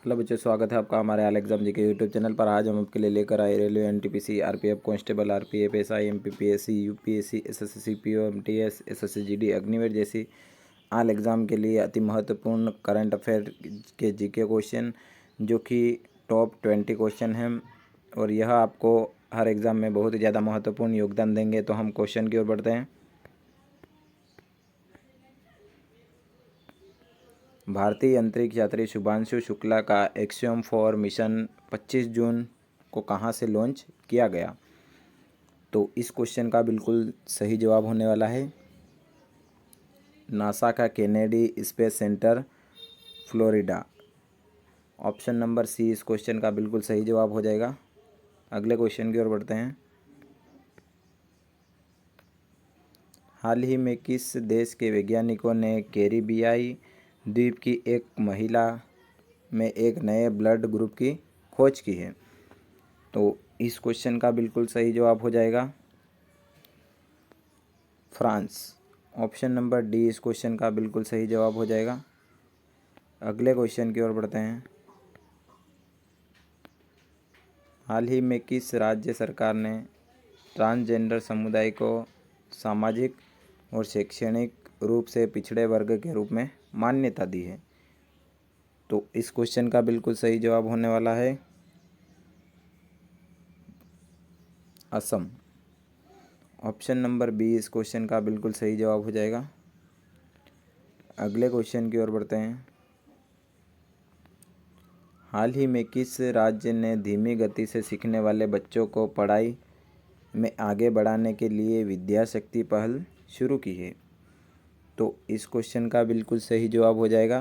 Hello बच्चों, स्वागत है आपका हमारे ऑल एग्जाम जी के यूट्यूब चैनल पर। आज हम आपके लिए लेकर आए railway, NTPC, RPF constable, RPF, SI, MPPSC, UPSC, SSC, CPO, MTS, SSC GD, Agniveer जैसी ऑल एग्ज़ाम के लिए अति महत्वपूर्ण करंट अफेयर के जीके क्वेश्चन, जो कि टॉप 20 क्वेश्चन हैं और यह आपको हर एग्ज़ाम में बहुत ही ज़्यादा महत्वपूर्ण योगदान देंगे। तो हम क्वेश्चन की ओर बढ़ते हैं। भारतीय अंतरिक्ष यात्री शुभांशु शुक्ला का एक्सियोम 4 मिशन 25 जून को कहाँ से लॉन्च किया गया? तो इस क्वेश्चन का बिल्कुल सही जवाब होने वाला है नासा का Kennedy Space Center, Florida. Option number c इस क्वेश्चन का बिल्कुल सही जवाब हो जाएगा। अगले क्वेश्चन की ओर बढ़ते हैं। हाल ही में किस देश के वैज्ञानिकों ने कैरिबियाई द्वीप की एक महिला में एक नए ब्लड ग्रुप की खोज की है? तो इस क्वेश्चन का बिल्कुल सही जवाब हो जाएगा फ्रांस। ऑप्शन नंबर डी इस क्वेश्चन का बिल्कुल सही जवाब हो जाएगा। अगले क्वेश्चन की ओर बढ़ते हैं। हाल ही में किस राज्य सरकार ने ट्रांसजेंडर समुदाय को सामाजिक और शैक्षणिक रूप से पिछड़े वर्ग के रूप में मान्यता दी है? तो इस क्वेश्चन का बिल्कुल सही जवाब होने वाला है असम। ऑप्शन नंबर बी इस क्वेश्चन का बिल्कुल सही जवाब हो जाएगा। अगले क्वेश्चन की ओर बढ़ते हैं। हाल ही में किस राज्य ने धीमी गति से सीखने वाले बच्चों को पढ़ाई में आगे बढ़ाने के लिए विद्याशक्ति पहल शुरू की है? तो इस क्वेश्चन का बिल्कुल सही जवाब हो जाएगा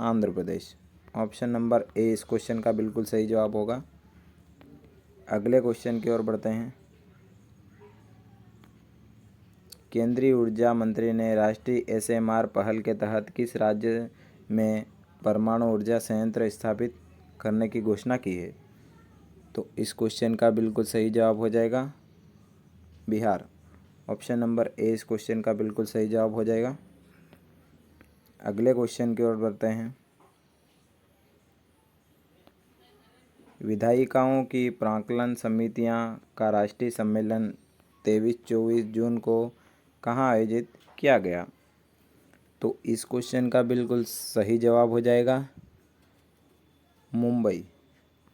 Andhra Pradesh. Option number A इस क्वेश्चन का बिल्कुल सही जवाब होगा। अगले क्वेश्चन की ओर बढ़ते हैं। केंद्रीय ऊर्जा मंत्री ने राष्ट्रीय एसएमआर पहल के तहत किस राज्य में परमाणु ऊर्जा संयंत्र स्थापित करने की घोषणा की है? तो इस क्वेश्चन का बिल्कुल सही जवाब हो जाएगा बिहार। ऑप्शन नंबर ए इस क्वेश्चन का बिल्कुल सही जवाब हो जाएगा। अगले क्वेश्चन की ओर बढ़ते हैं। विधायिकाओं की प्राक्कलन समितियां का राष्ट्रीय सम्मेलन 23-24 जून को कहाँ आयोजित किया गया? तो इस क्वेश्चन का बिल्कुल सही जवाब हो जाएगा मुंबई।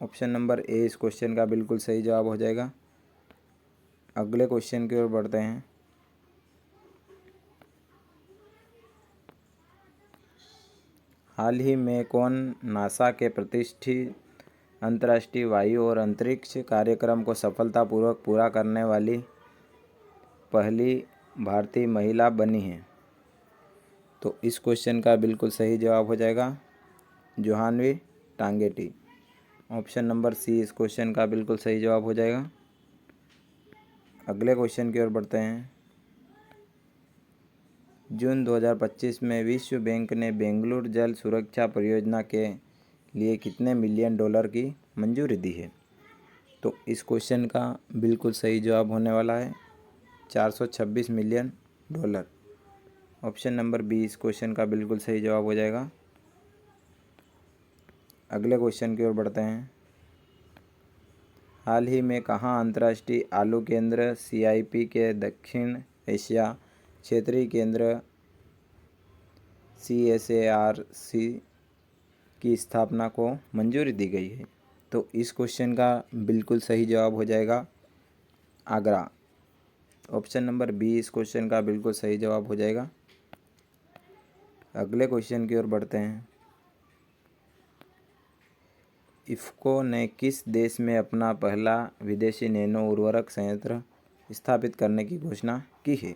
ऑप्शन नंबर ए इस क्वेश्चन का बिल्कुल सही जवाब हो जाएगा। अगले क्वेश्चन की ओर बढ़ते हैं। हाल ही में कौन नासा के प्रतिष्ठित अंतर्राष्ट्रीय वायु और अंतरिक्ष कार्यक्रम को सफलतापूर्वक पूरा करने वाली पहली भारतीय महिला बनी है? तो इस क्वेश्चन का बिल्कुल सही जवाब हो जाएगा जोहान्वी टांगेटी। ऑप्शन नंबर सी इस क्वेश्चन का बिल्कुल सही जवाब हो जाएगा। अगले क्वेश्चन की ओर बढ़ते हैं। जून 2025 में विश्व बैंक ने बेंगलुरु जल सुरक्षा परियोजना के लिए कितने मिलियन डॉलर की मंजूरी दी है? तो इस क्वेश्चन का बिल्कुल सही जवाब होने वाला है 426 million dollar. Option number b इस क्वेश्चन का बिल्कुल सही जवाब हो जाएगा। अगले क्वेश्चन की ओर बढ़ते हैं। हाल ही में कहाँ अंतर्राष्ट्रीय आलू केंद्र सीआईपी के दक्षिण एशिया क्षेत्रीय केंद्र CSARC की स्थापना को मंजूरी दी गई है? तो इस क्वेश्चन का बिल्कुल सही जवाब हो जाएगा आगरा। ऑप्शन नंबर बी इस क्वेश्चन का बिल्कुल सही जवाब हो जाएगा। अगले क्वेश्चन की ओर बढ़ते हैं। इफ़को ने किस देश में अपना पहला विदेशी नैनो उर्वरक संयंत्र स्थापित करने की घोषणा की है?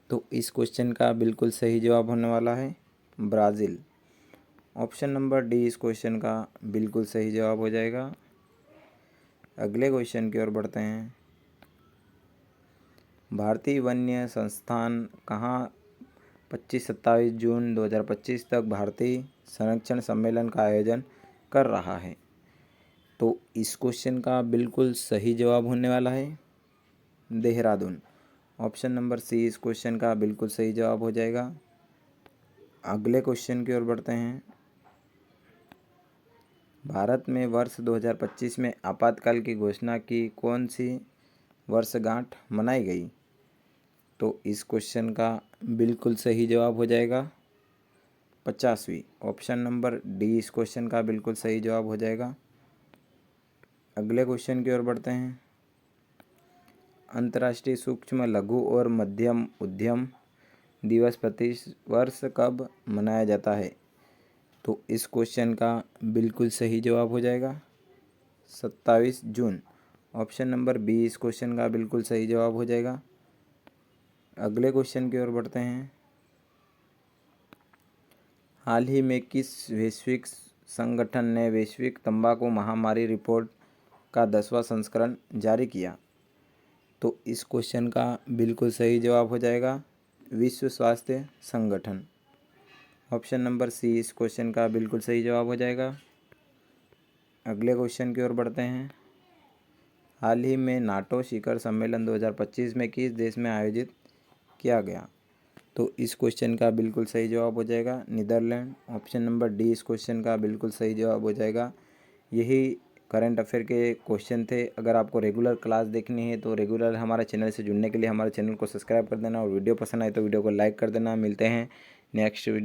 तो इस क्वेश्चन का बिल्कुल सही जवाब होने वाला है ब्राज़ील। ऑप्शन नंबर डी इस क्वेश्चन का बिल्कुल सही जवाब हो जाएगा। अगले क्वेश्चन की ओर बढ़ते हैं। भारतीय वन्य संस्थान कहाँ 25-27 जून 2025 तक भारतीय संरक्षण सम्मेलन का आयोजन कर रहा है? तो इस क्वेश्चन का बिल्कुल सही जवाब होने वाला है देहरादून। ऑप्शन नंबर सी इस क्वेश्चन का बिल्कुल सही जवाब हो जाएगा। अगले क्वेश्चन की ओर बढ़ते हैं। भारत में वर्ष 2025 में आपातकाल की घोषणा की कौन सी वर्षगांठ मनाई गई? तो इस क्वेश्चन का बिल्कुल सही जवाब हो जाएगा 50वीं। ऑप्शन नंबर डी इस क्वेश्चन का बिल्कुल सही जवाब हो जाएगा। अगले क्वेश्चन की ओर बढ़ते हैं। अंतर्राष्ट्रीय सूक्ष्म लघु और मध्यम उद्यम दिवस प्रति वर्ष कब मनाया जाता है? तो इस क्वेश्चन का बिल्कुल सही जवाब हो जाएगा 27 जून। ऑप्शन नंबर बी इस क्वेश्चन का बिल्कुल सही जवाब हो जाएगा। अगले क्वेश्चन की ओर बढ़ते हैं। हाल ही में किस वैश्विक संगठन ने वैश्विक तंबाकू महामारी रिपोर्ट का 10वां संस्करण जारी किया? तो इस क्वेश्चन का बिल्कुल सही जवाब हो जाएगा विश्व स्वास्थ्य संगठन। ऑप्शन नंबर सी इस क्वेश्चन का बिल्कुल सही जवाब हो जाएगा। अगले क्वेश्चन की ओर बढ़ते हैं। हाल ही में नाटो शिखर सम्मेलन 2025 में किस देश में आयोजित किया गया? तो इस क्वेश्चन का बिल्कुल सही जवाब हो जाएगा नीदरलैंड। ऑप्शन नंबर डी इस क्वेश्चन का बिल्कुल सही जवाब हो जाएगा। यही करंट अफेयर के क्वेश्चन थे। अगर आपको रेगुलर क्लास देखनी है तो रेगुलर हमारे चैनल से जुड़ने के लिए हमारे चैनल को सब्सक्राइब कर देना और वीडियो पसंद आए तो वीडियो को लाइक कर देना। मिलते हैं नेक्स्ट वीडियो।